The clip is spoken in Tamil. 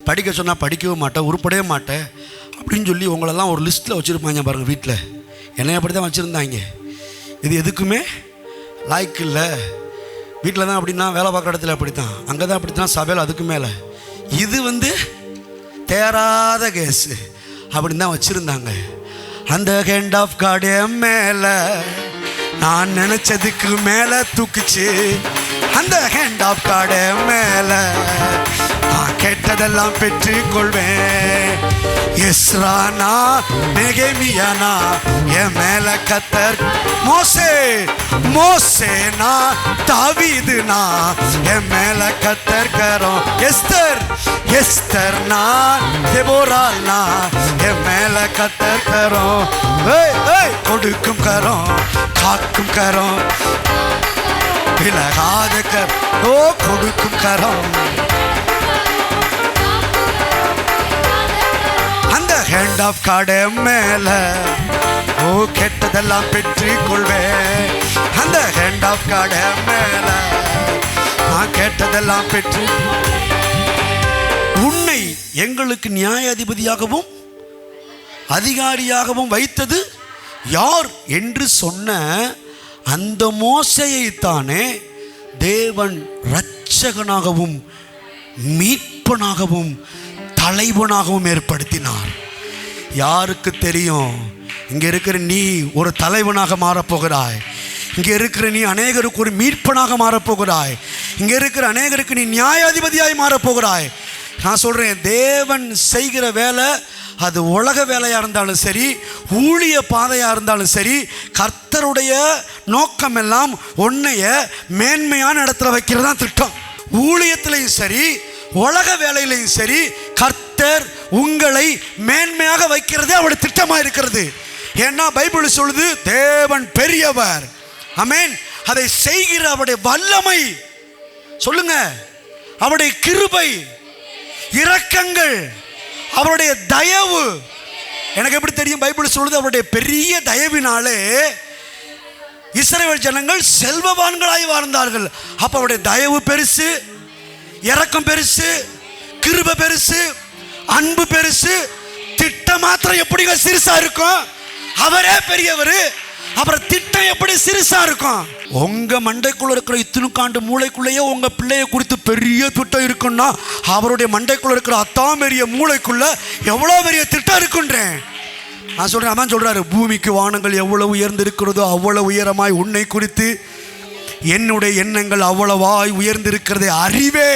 படிக்க சொன்னால் படிக்கவும் மாட்டேன், உருப்படவே மாட்டேன் அப்படின்னு சொல்லி உங்களெல்லாம் ஒரு லிஸ்ட்டில் வச்சுருப்பாங்க பாருங்கள். வீட்டில் என்னைய அப்படி தான் வச்சுருந்தாங்க. இது எதுக்குமே லாய்க்கு இல்லை. வீட்டில் தான் அப்படின்னா, வேலை பார்க்குற இடத்துல அப்படி தான், அங்கே தான் அப்படி தான், சபையில் அதுக்கு மேலே இது தேராத கேஸு அப்படின்னு தான் வச்சுருந்தாங்க. அந்த ஹேண்ட் ஆஃப் காட் என் மேலே நான் நினச்சதுக்கு மேலே தூக்குச்சு. அந்த ஹேண்ட் ஆஃப் காட் என் மேலே நான் கேட்டதெல்லாம் பெற்றுக்கொள்வேன். எஸ்ரானா நெகேமியானா என் மேல கத்தர். மோசேனா தாவீதுனா என் மேல கத்தர் கரம். எஸ்தர்னா தெபோரானா என் மேல கத்தர் கரம். கொடுக்கும் கரம், காக்கும் கரம், விலகாத கரம். கொடுக்கும் கரம். அந்த ஹேண்ட் ஆஃப் காட் மேல கெட்டதெல்லாம் பெற்றுக்கொள்வேன். அந்த ஹேண்ட் ஆஃப் காட் மேல நான் கேட்டதெல்லாம் பெற்று. உன்னை எங்களுக்கு நியாயாதிபதியாகவும் அதிகாரியாகவும் வைத்தது யார் என்று சொன்ன அந்த மோசேயைத்தானே தேவன் இரட்சகனாகவும் மீட்பனாகவும் தலைவனாகவும் ஏற்படுத்தினார். யாருக்கு தெரியும், இங்கே இருக்கிற நீ ஒரு தலைவனாக மாறப்போகிறாய். இங்கே இருக்கிற நீ அநேகருக்கு ஒரு மீட்பனாக மாறப்போகிறாய். இங்கே இருக்கிற அநேகருக்கு நீ நியாயாதிபதியாய் மாறப்போகிறாய். நான் சொல்கிறேன், தேவன் செய்கிற வேலை அது உலக வேலையாக இருந்தாலும் சரி, ஊழிய பாதையாக இருந்தாலும் சரி, கர்த்தருடைய நோக்கம் எல்லாம் உன்னைய மேன்மையான இடத்துல வைக்கிறது தான் திட்டம். ஊழியத்திலையும் சரி, உலக வேலையிலையும் சரி, கர்த்தர் உங்களை மேன்மையாக வைக்கிறதே அவருடைய திட்டமாக இருக்கிறது. ஏன்னா பைபிள் சொல்லுது, தேவன் பெரியவர். ஆமென். அதை செய்கிற அவருடைய வல்லமை, சொல்லுங்க, அவருடைய கிருபை, இரக்கங்கள், அவருடைய தயவு. எனக்கு எப்படி தெரியும்? பைபிள் சொல்லுது, அவருடைய பெரிய தயவினாலே இஸ்ரவேல் ஜனங்கள் செல்வவான்களாய் வாழ்ந்தார்கள். அப்ப அவருடைய தயவு பெருசு, இரக்கம் பெருசு, கிருபை பெருசு, அன்பு பெருசு. திட்டம் மாத்திரம் எப்படி சிறுசா இருக்கும்? அவரே பெரியவர், அப்புறம் திட்டம் எப்படி சிறுசா இருக்கும்? உங்க மண்டைக்குள்ள இருக்கிற இத்தினுக்காண்டு மூளைக்குள்ளேயே உங்க பிள்ளைய குறித்து பெரிய திட்டம் இருக்குன்னா, அவருடைய மண்டைக்குள்ள இருக்கிற அத்தாம் பெரிய மூளைக்குள்ள எவ்வளவு பெரிய திட்டம் இருக்குன்றேன் நான் சொல்றேன். அதான் சொல்றாரு, பூமிக்கு வானங்கள் எவ்வளவு உயர்ந்து இருக்கிறதோ அவ்வளவு உயரமாய் உன்னை குறித்து என்னுடைய எண்ணங்கள் அவ்வளவாய் உயர்ந்திருக்கிறதை அறிவே.